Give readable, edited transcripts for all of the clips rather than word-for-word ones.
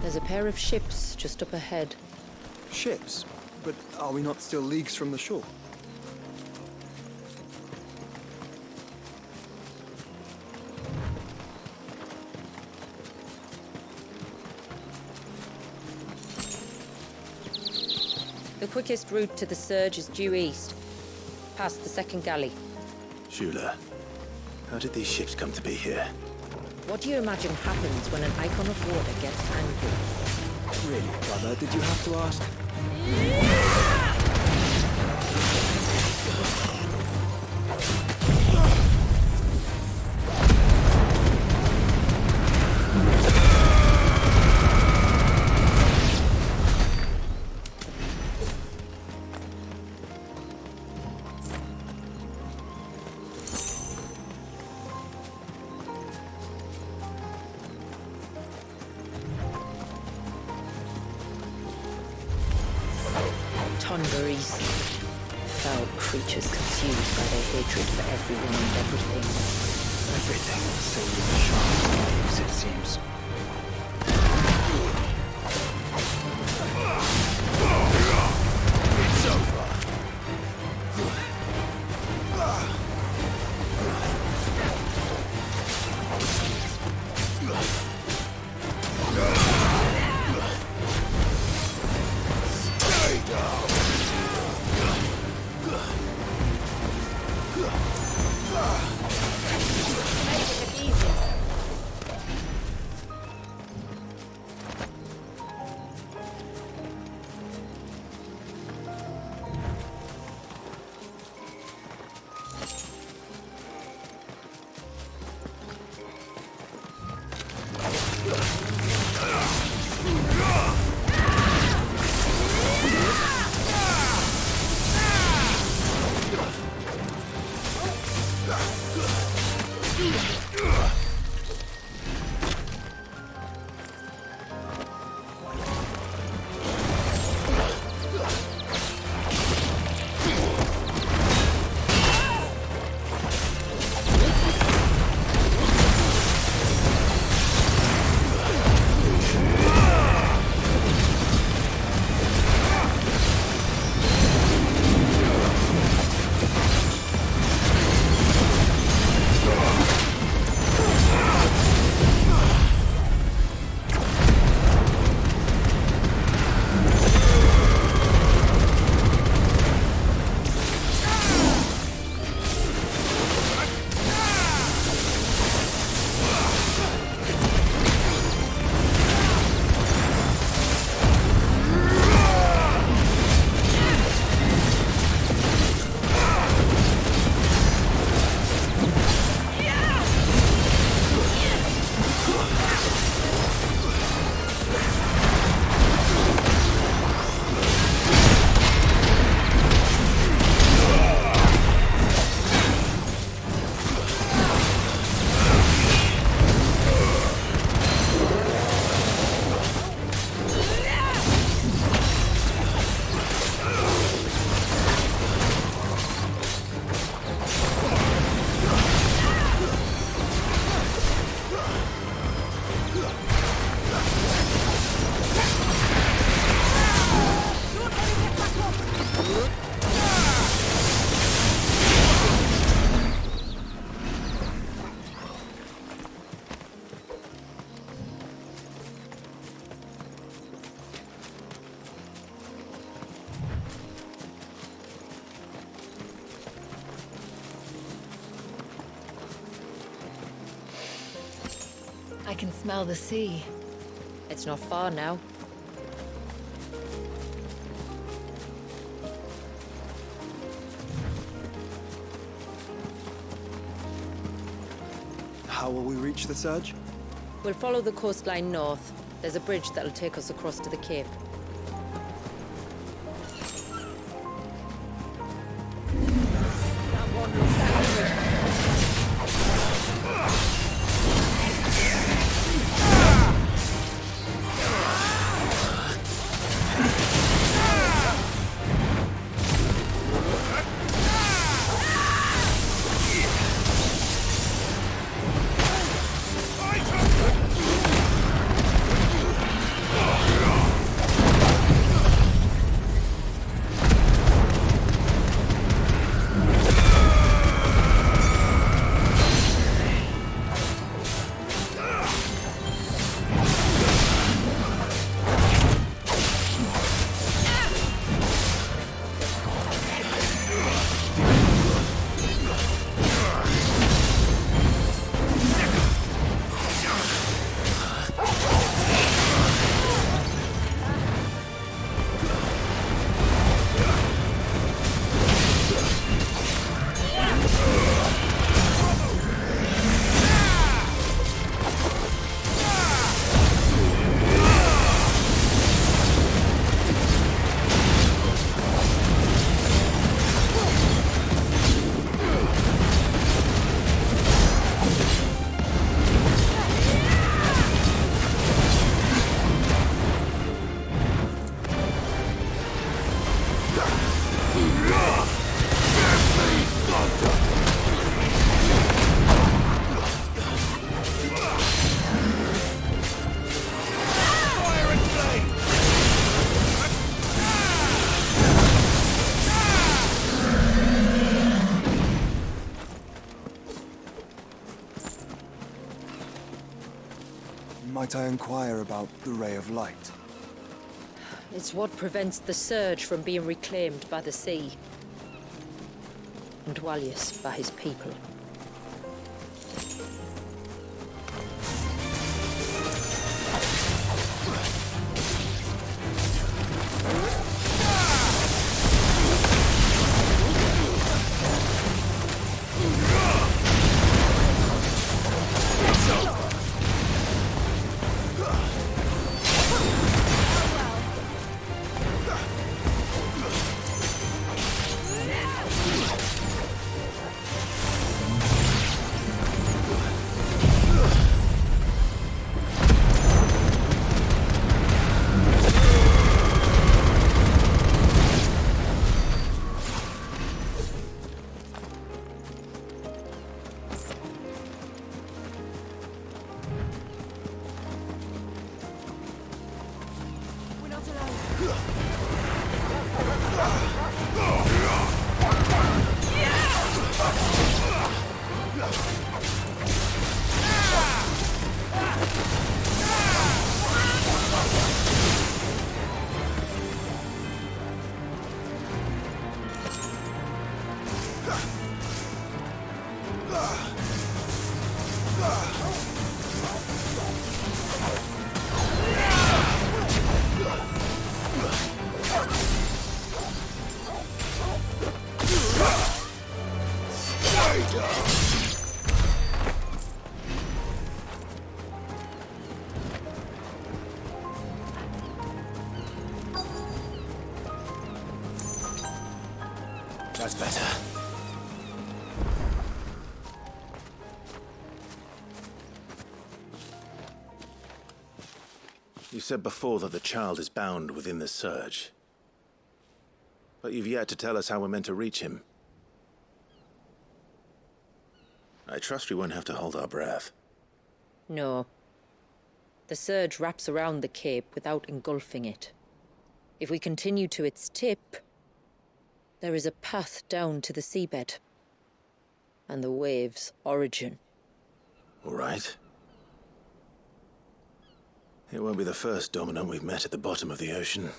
There's a pair of ships just up ahead. Ships? But are we not still leagues from the shore? The quickest route to the surge is due east, past the second galley. Shula, how did these ships come to be here? What do you imagine happens when an icon of water gets angry? Really, brother, did you have to ask? Tongarees. Foul creatures consumed by their hatred for everyone and everything. Everything, save the sharp waves, it seems. It's over. Stay down. I can smell the sea. It's not far now. How will we reach the surge? We'll follow the coastline north. There's a bridge that'll take us across to the cape. Might I inquire about the ray of light? It's what prevents the surge from being reclaimed by the sea. And Dwalius by his people. That's better. You said before that the child is bound within the surge. But you've yet to tell us how we're meant to reach him. I trust we won't have to hold our breath. No. The surge wraps around the cape without engulfing it. If we continue to its tip, there is a path down to the seabed. And the wave's origin. All right. It won't be the first dominant we've met at the bottom of the ocean.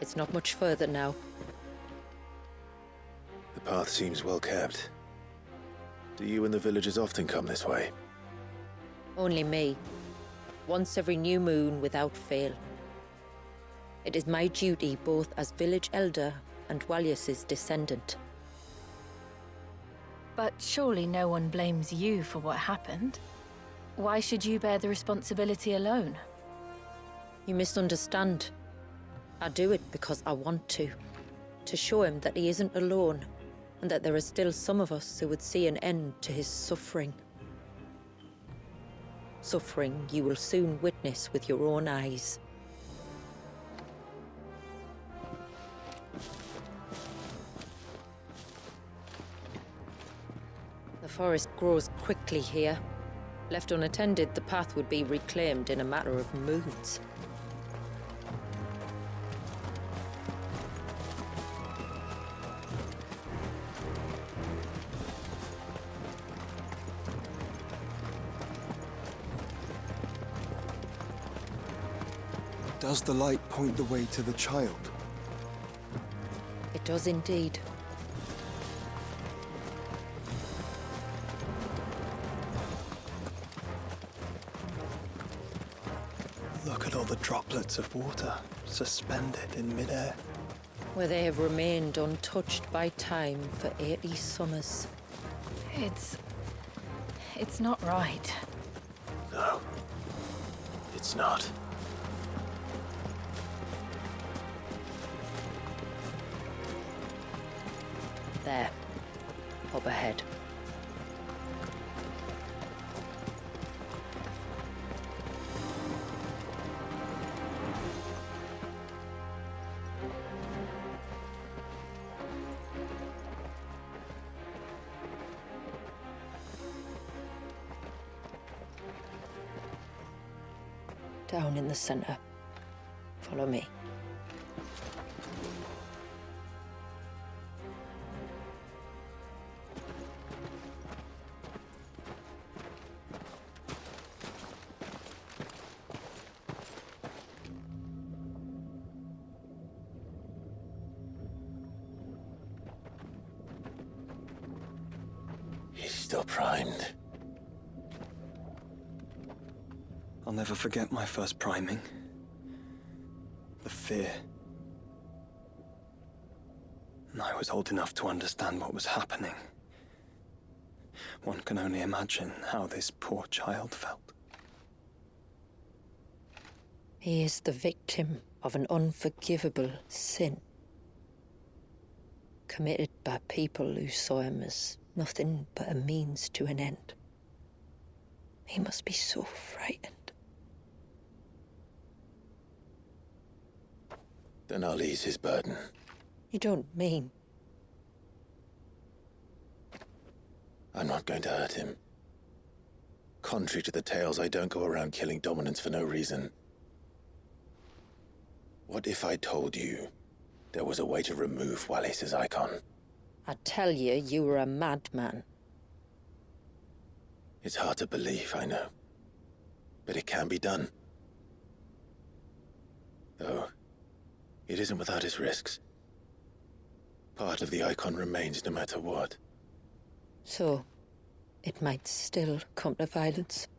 It's not much further now. The path seems well kept. Do you and the villagers often come this way? Only me. Once every new moon without fail. It is my duty both as village elder and Dwalius's descendant. But surely no one blames you for what happened. Why should you bear the responsibility alone? You misunderstand. I do it because I want to. To show him that he isn't alone, and that there are still some of us who would see an end to his suffering. Suffering you will soon witness with your own eyes. The forest grows quickly here. Left unattended, the path would be reclaimed in a matter of moons. Does the light point the way to the child? It does indeed. Look at all the droplets of water suspended in midair. where they have remained untouched by time for 80 summers. It's not right. No, it's not. There, up ahead. Down in the center. Follow me. He's still primed. I'll never forget my first priming. The fear. And I was old enough to understand what was happening. One can only imagine how this poor child felt. He is the victim of an unforgivable sin, committed by people who saw him as nothing but a means to an end. He must be so frightened. Then I'll ease his burden. You don't mean? I'm not going to hurt him. Contrary to the tales, I don't go around killing dominants for no reason. What if I told you there was a way to remove Wallis's icon? I tell you, you were a madman. It's hard to believe, I know. But it can be done. Though, it isn't without its risks. Part of the icon remains no matter what. So, it might still come to violence.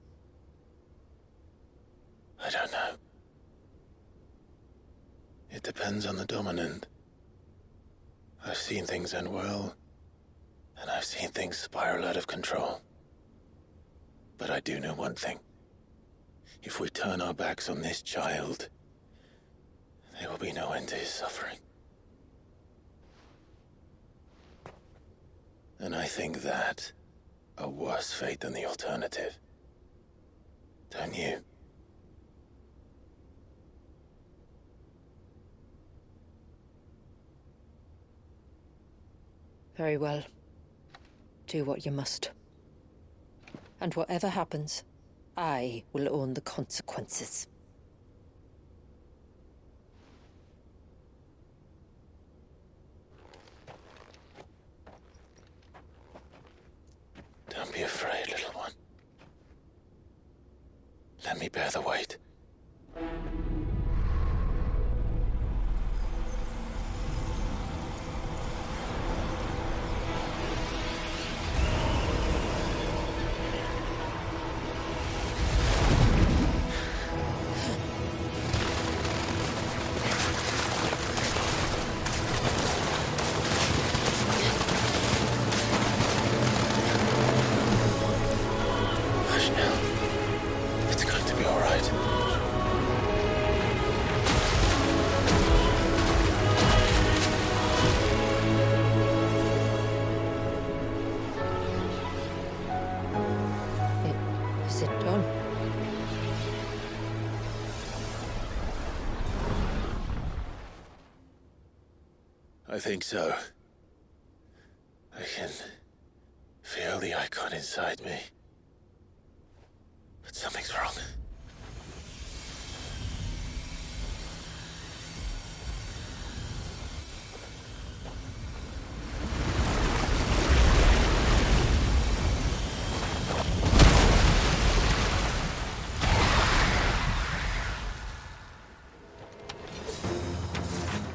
I don't know. It depends on the dominant. I've seen things end well, and I've seen things spiral out of control. But I do know one thing. If we turn our backs on this child, there will be no end to his suffering. And I think that a worse fate than the alternative. Don't you? Very well. Do what you must. And whatever happens, I will own the consequences. Don't be afraid, little one. Let me bear the weight. Hush now. It's going to be all right. Is it done? I think so. I can feel the icon inside me. But something's wrong.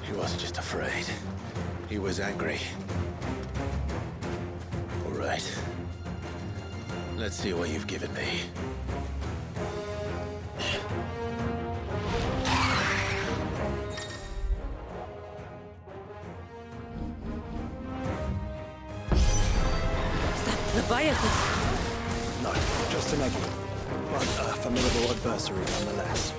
He wasn't just afraid. He was angry. All right. Let's see what you've given me. Leviathan! No, just an egg. But a formidable adversary nonetheless.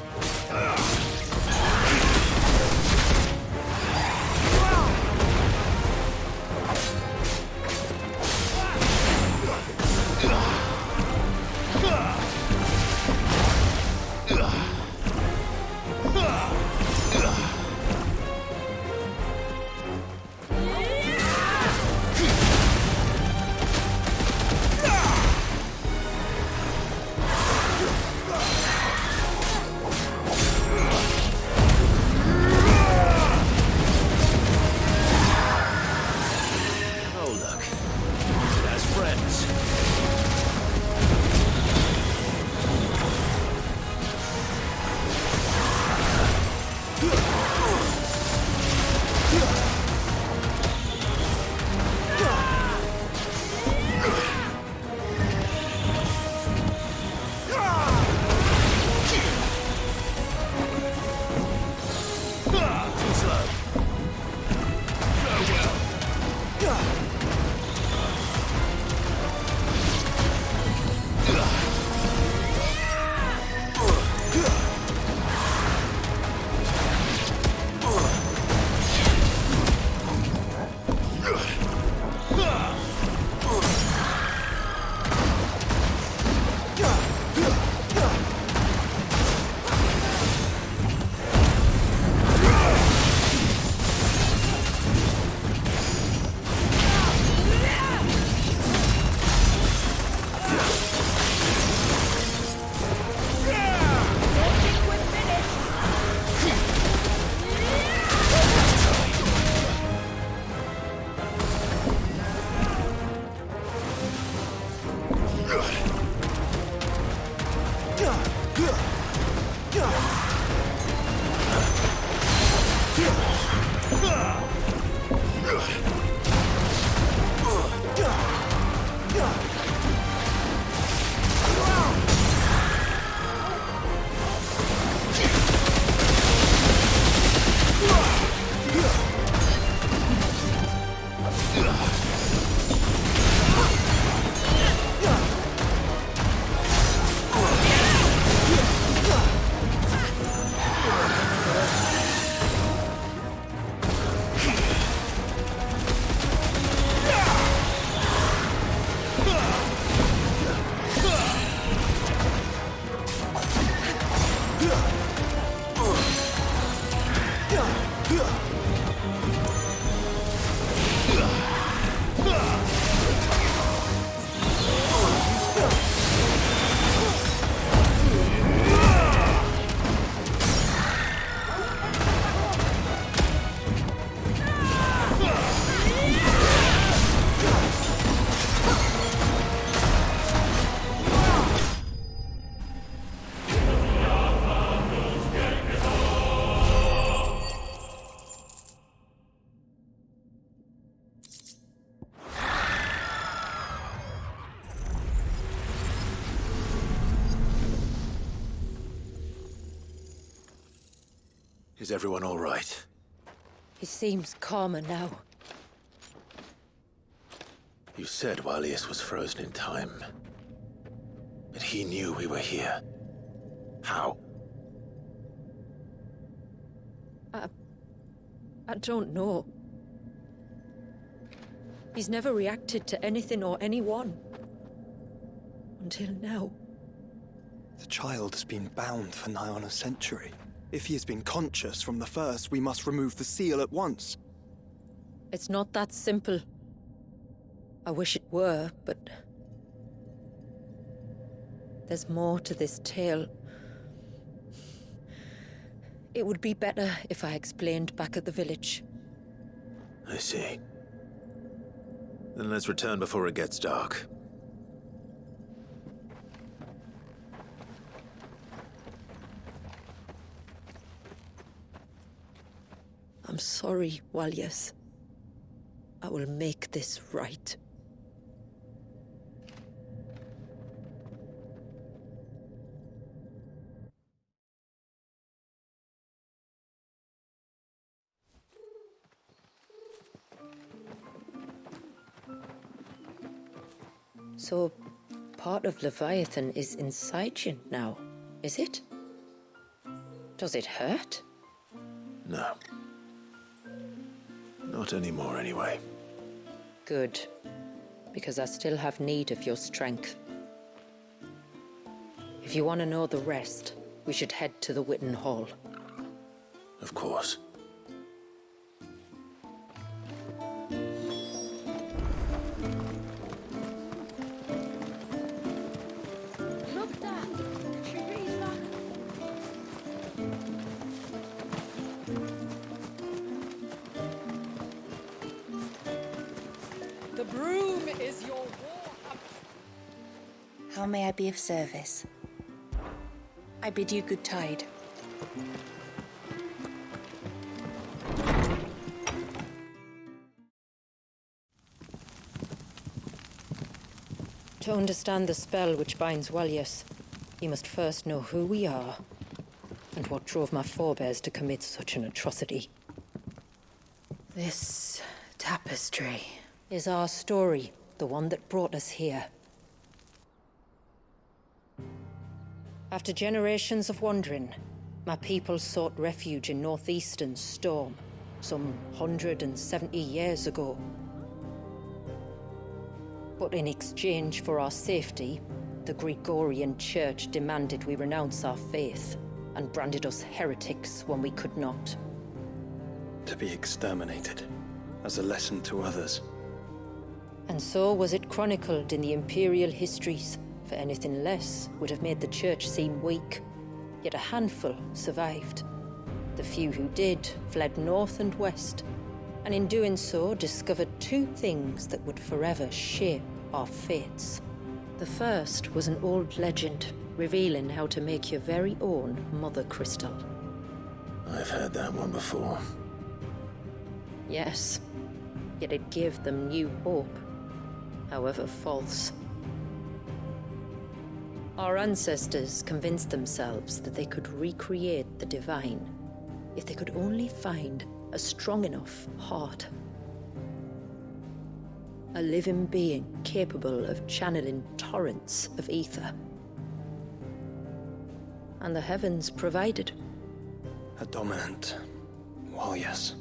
Is everyone all right? He seems calmer now. You said Walius was frozen in time. But he knew we were here. How? I don't know. He's never reacted to anything or anyone. Until now. The child has been bound for nigh on a century. If he has been conscious from the first, we must remove the seal at once. It's not that simple. I wish it were, but... there's more to this tale. It would be better if I explained back at the village. I see. Then let's return before it gets dark. I'm sorry, Walius. I will make this right. So, part of Leviathan is inside you now, is it? Does it hurt? No. Not anymore, anyway. Good. Because I still have need of your strength. If you want to know the rest, we should head to the Witten Hall. Of course. Look, Dad! She raised back. The broom is your war. How may I be of service? I bid you good tide. To understand the spell which binds Walyas, you must first know who we are, and what drove my forebears to commit such an atrocity. This tapestry is our story, the one that brought us here. After generations of wandering, my people sought refuge in northeastern Storm, some 170 years ago. But in exchange for our safety, the Gregorian Church demanded we renounce our faith and branded us heretics when we could not. To be exterminated, as a lesson to others. And so was it chronicled in the imperial histories, for anything less would have made the Church seem weak. Yet a handful survived. The few who did fled north and west, and in doing so discovered two things that would forever shape our fates. The first was an old legend revealing how to make your very own Mother Crystal. I've heard that one before. Yes, yet it gave them new hope, however false. Our ancestors convinced themselves that they could recreate the divine if they could only find a strong enough heart. A living being capable of channeling torrents of ether. And the heavens provided. A dominant. Well, yes.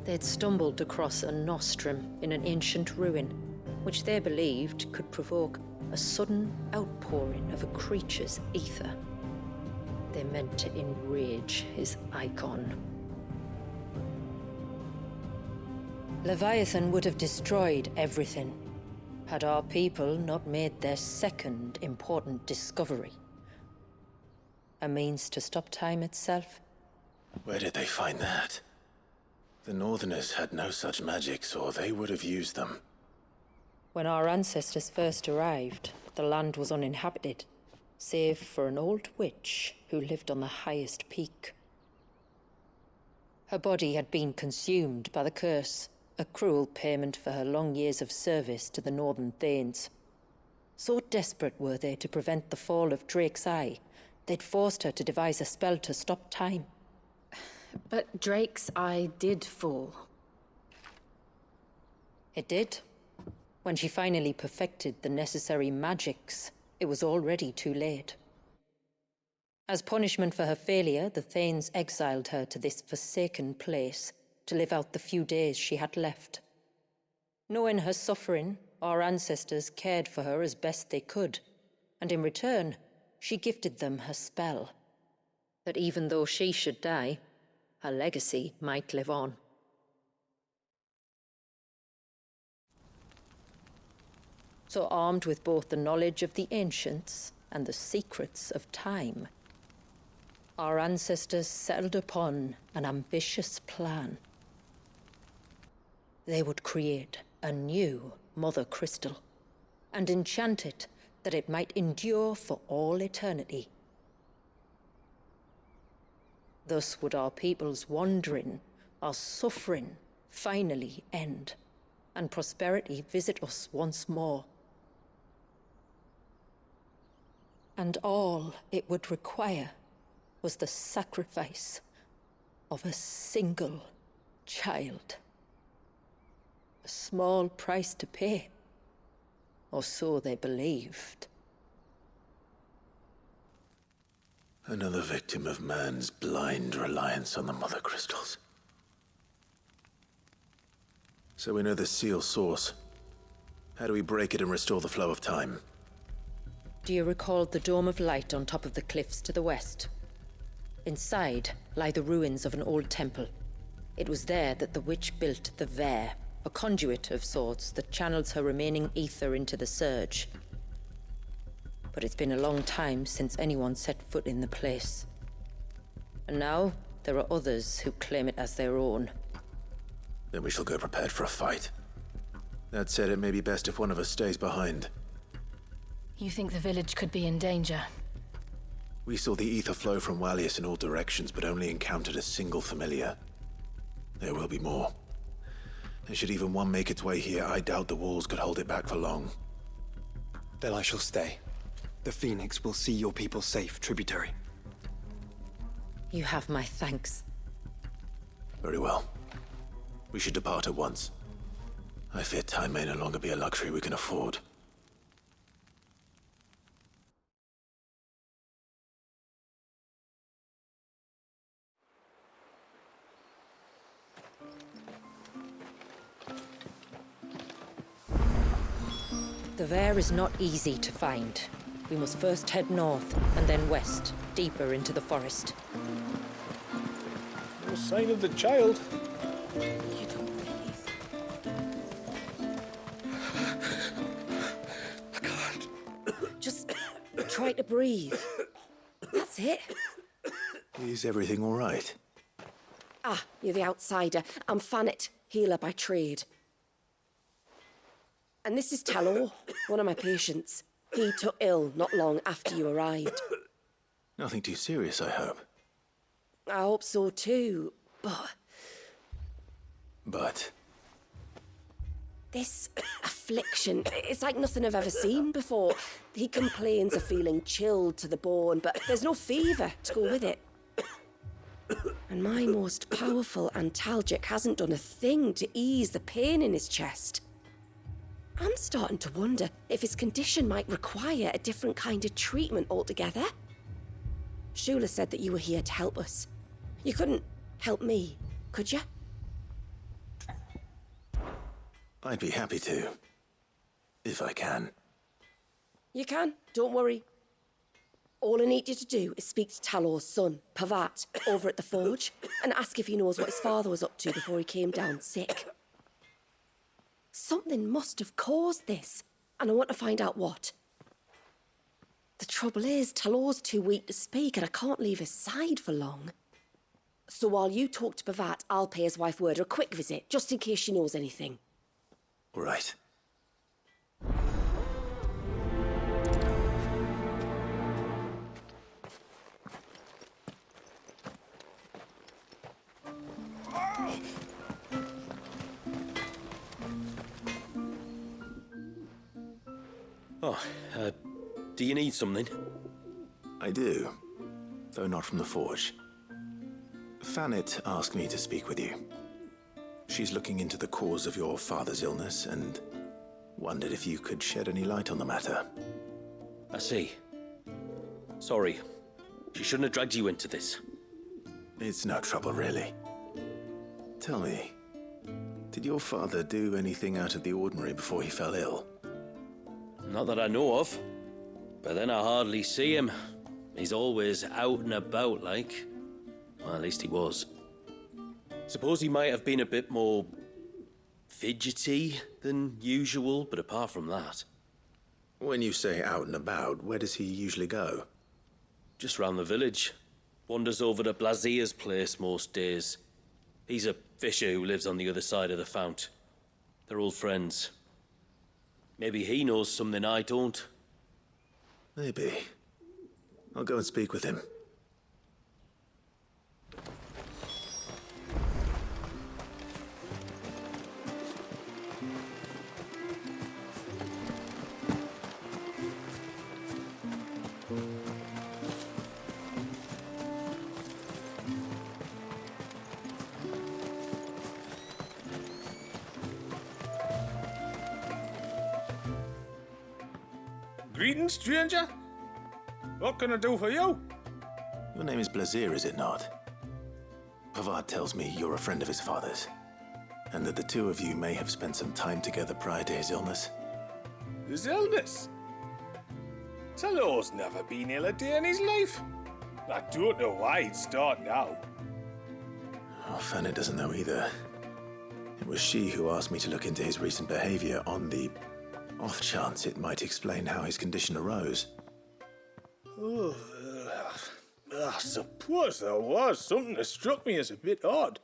They'd stumbled across a nostrum in an ancient ruin, which they believed could provoke a sudden outpouring of a creature's ether. They meant to enrage his icon. Leviathan would have destroyed everything, had our people not made their second important discovery. A means to stop time itself. Where did they find that? The Northerners had no such magics, or they would have used them. When our ancestors first arrived, the land was uninhabited, save for an old witch who lived on the highest peak. Her body had been consumed by the curse, a cruel payment for her long years of service to the Northern Thanes. So desperate were they to prevent the fall of Drake's Eye, they'd forced her to devise a spell to stop time. But Drake's Eye did fall. It did. When she finally perfected the necessary magics, it was already too late. As punishment for her failure, the Thanes exiled her to this forsaken place to live out the few days she had left. Knowing her suffering, our ancestors cared for her as best they could, and in return, she gifted them her spell. That even though she should die, her legacy might live on. So armed with both the knowledge of the ancients and the secrets of time, our ancestors settled upon an ambitious plan. They would create a new Mother Crystal and enchant it that it might endure for all eternity. Thus would our people's wandering, our suffering, finally end, and prosperity visit us once more. And all it would require was the sacrifice of a single child. A small price to pay, Or so they believed. Another victim of man's blind reliance on the Mother Crystals. So we know the seal's source. How do we break it and restore the flow of time? Do you recall the dome of light on top of the cliffs to the west? Inside lie the ruins of an old temple. It was there that the witch built the Ver, a conduit of sorts that channels her remaining ether into the surge. But it's been a long time since anyone set foot in the place. And now, there are others who claim it as their own. Then we shall go prepared for a fight. That said, it may be best if one of us stays behind. You think the village could be in danger? We saw the ether flow from Wallius in all directions, but only encountered a single familiar. There will be more. And should even one make its way here, I doubt the walls could hold it back for long. Then I shall stay. The Phoenix will see your people safe, tributary. You have my thanks. Very well. We should depart at once. I fear time may no longer be a luxury we can afford. The Ver is not easy to find. We must first head north, and then west, deeper into the forest. No sign of the child. You don't think I can't. Just try to breathe. That's it. Is everything all right? Ah, you're the outsider. I'm Fannet, healer by trade. And this is Talor, one of my patients. He took ill not long after you arrived. Nothing too serious, I hope. I hope so too, But this affliction, it's like nothing I've ever seen before. He complains of feeling chilled to the bone, but there's no fever to go with it. And my most powerful antalgic hasn't done a thing to ease the pain in his chest. I'm starting to wonder if his condition might require a different kind of treatment altogether. Shula said that you were here to help us. You couldn't help me, could you? I'd be happy to. If I can. You can, don't worry. All I need you to do is speak to Talor's son, Pavat, over at the forge, and ask if he knows what his father was up to before he came down sick. Something must have caused this, and I want to find out what. The trouble is, Talor's too weak to speak, and I can't leave his side for long. So while you talk to Pavat, I'll pay his wife word a quick visit, just in case she knows anything. All right. Do you need something? I do, though not from the forge. Fannet asked me to speak with you. She's looking into the cause of your father's illness and wondered if you could shed any light on the matter. I see. Sorry. She shouldn't have dragged you into this. It's no trouble, really. Tell me, did your father do anything out of the ordinary before he fell ill? Not that I know of. But then I hardly see him. He's always out and about, like. Well, at least he was. Suppose he might have been a bit more fidgety than usual, but apart from that... When you say out and about, where does he usually go? Just round the village. Wanders over to Blasia's place most days. He's a fisher who lives on the other side of the fount. They're old friends. Maybe he knows something I don't. Maybe. I'll go and speak with him. Greetings, stranger. What can I do for you? Your name is Blazir, is it not? Pavard tells me you're a friend of his father's, and that the two of you may have spent some time together prior to his illness. His illness? Talor's never been ill a day in his life. I don't know why he'd start now. Oh, Fanny doesn't know either. It was she who asked me to look into his recent behavior on the off chance it might explain how his condition arose. Oh, I suppose there was something that struck me as a bit odd.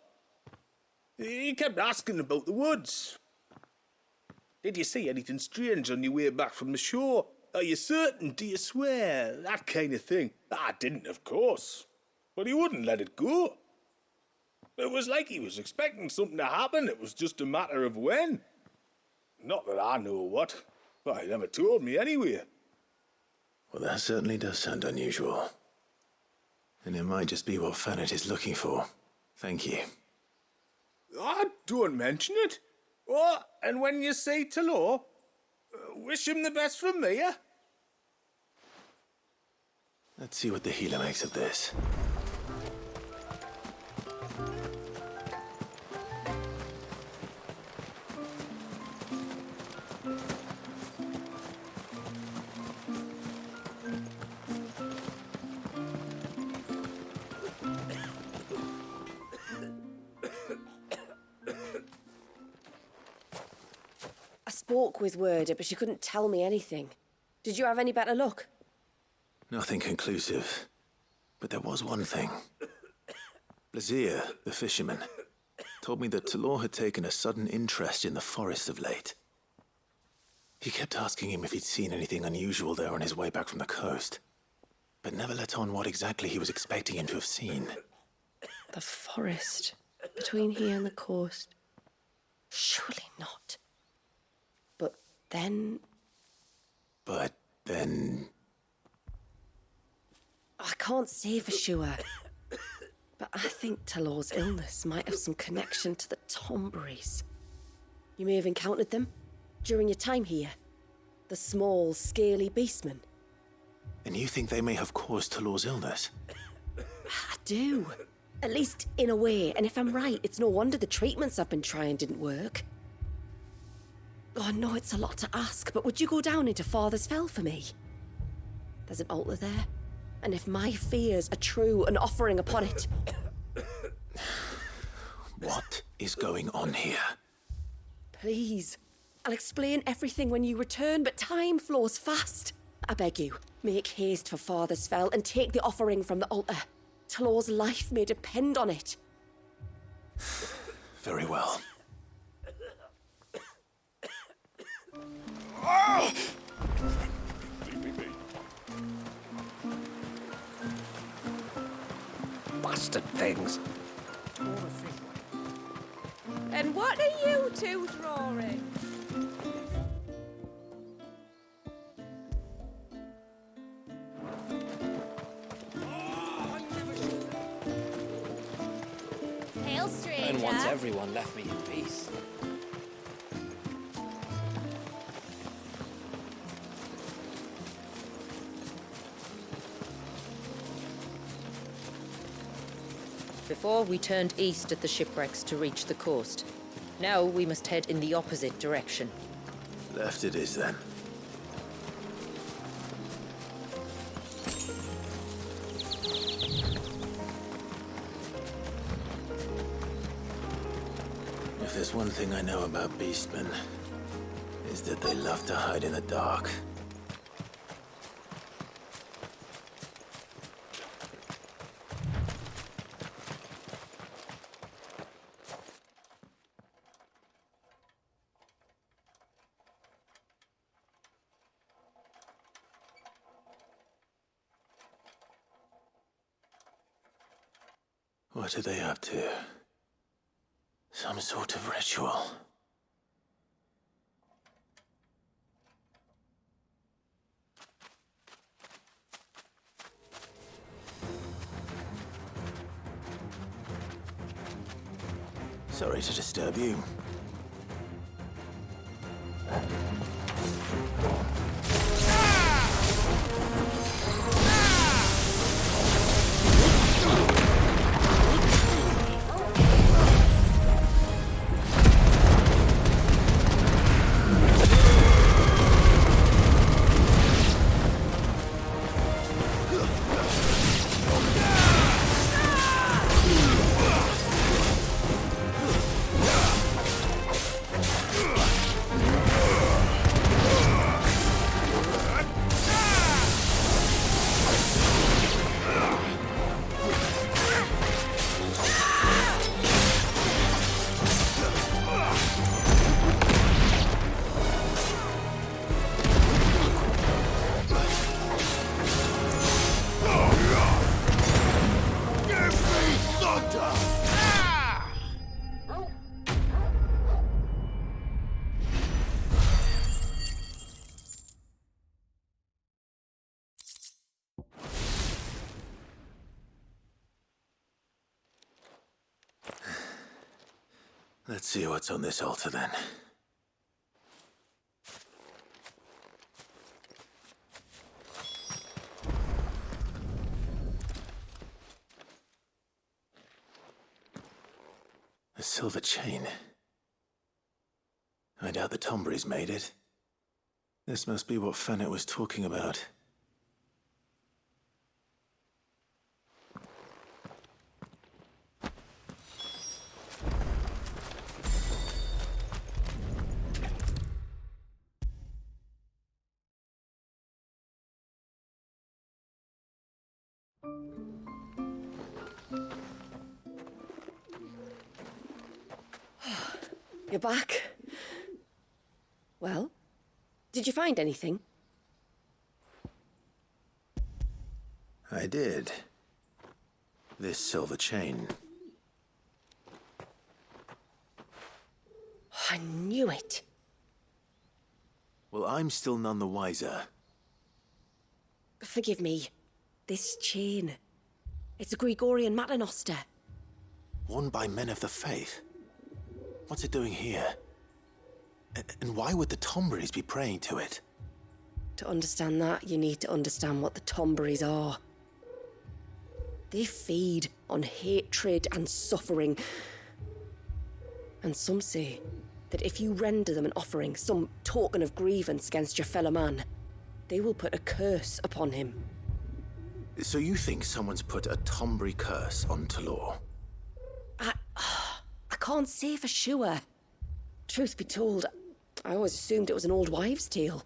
He kept asking about the woods. Did you see anything strange on your way back from the shore? Are you certain? Do you swear? That kind of thing. I didn't, of course. But he wouldn't let it go. It was like he was expecting something to happen. It was just a matter of when. Not that I know what. Well, he never told me anyway. Well, that certainly does sound unusual. And it might just be what Fannet is looking for. Thank you. Don't mention it. Oh, and when you say Talor, wish him the best from me, eh? Let's see what the healer makes of this. I spoke with Werder, but she couldn't tell me anything. Did you have any better luck? Nothing conclusive. But there was one thing. Blazir, the fisherman, told me that Talor had taken a sudden interest in the forest of late. He kept asking him if he'd seen anything unusual there on his way back from the coast, but never let on what exactly he was expecting him to have seen. The forest between here and the coast. Surely not. But then... I can't say for sure. But I think Talor's illness might have some connection to the Tomberries. You may have encountered them during your time here. The small, scaly beastmen. And you think they may have caused Talor's illness? I do. At least in a way. And if I'm right, it's no wonder the treatments I've been trying didn't work. Oh, I know it's a lot to ask, but would you go down into Father's Fell for me? There's an altar there, and if my fears are true, an offering upon it... What is going on here? Please. I'll explain everything when you return, but time flows fast. I beg you, make haste for Father's Fell and take the offering from the altar. Talor's life may depend on it. Very well. Bastard things. And what are you two drawing? Hail, stranger. And once everyone left me in peace. Before, we turned east at the shipwrecks to reach the coast. Now we must head in the opposite direction. Left it is, then. If there's one thing I know about beastmen, is that they love to hide in the dark. What are they up to? Some sort of ritual. Sorry to disturb you. Let's see what's on this altar then. A silver chain. I doubt the Tomberries made it. This must be what Fennec was talking about. You're back. Well, did you find anything? I did. This silver chain. I knew it. Well, I'm still none the wiser. Forgive me. This chain. It's a Gregorian Maternoster. Worn by men of the faith. What's it doing here? And why would the Tomberries be praying to it? To understand that, you need to understand what the Tomberries are. They feed on hatred and suffering. And some say that if you render them an offering, some token of grievance against your fellow man, they will put a curse upon him. So you think someone's put a Tomberry curse on Talor? I can't say for sure. Truth be told, I always assumed it was an old wives' tale.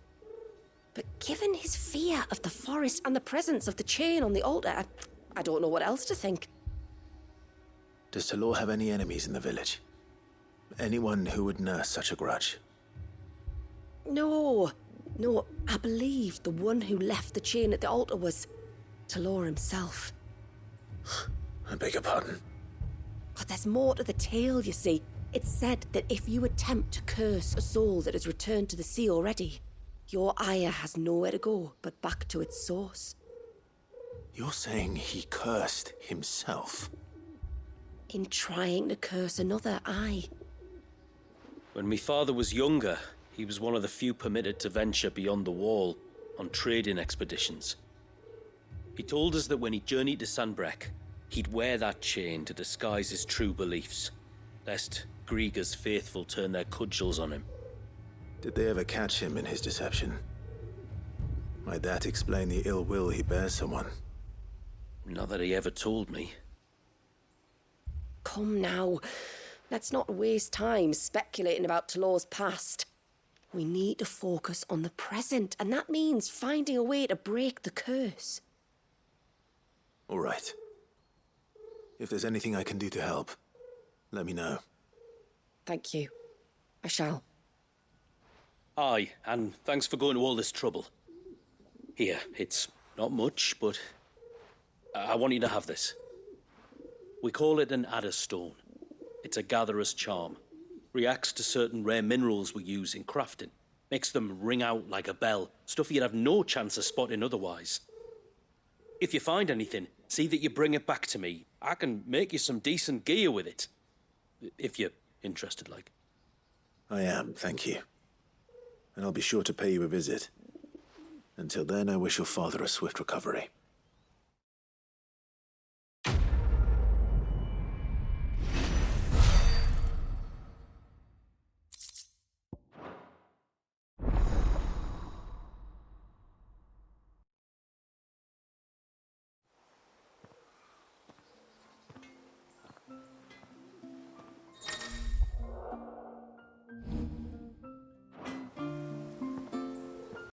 But given his fear of the forest and the presence of the chain on the altar, I don't know what else to think. Does Talor have any enemies in the village? Anyone who would nurse such a grudge? No, I believe the one who left the chain at the altar was Talor himself. I beg your pardon? But there's more to the tale, you see. It's said that if you attempt to curse a soul that has returned to the sea already, your ire has nowhere to go but back to its source. You're saying he cursed himself? In trying to curse another, aye. When my father was younger, he was one of the few permitted to venture beyond the wall on trading expeditions. He told us that when he journeyed to Sanbreque, he'd wear that chain to disguise his true beliefs, lest Grieger's faithful turn their cudgels on him. Did they ever catch him in his deception? Might that explain the ill will he bears someone? Not that he ever told me. Come now. Let's not waste time speculating about Talor's past. We need to focus on the present, and that means finding a way to break the curse. All right. If there's anything I can do to help, let me know. Thank you. I shall. Aye, and thanks for going to all this trouble. Here, it's not much, but I want you to have this. We call it an adder stone. It's a gatherer's charm. Reacts to certain rare minerals we use in crafting. Makes them ring out like a bell. Stuff you'd have no chance of spotting otherwise. If you find anything, see that you bring it back to me. I can make you some decent gear with it. If you're interested, like. I am, thank you. And I'll be sure to pay you a visit. Until then, I wish your father a swift recovery.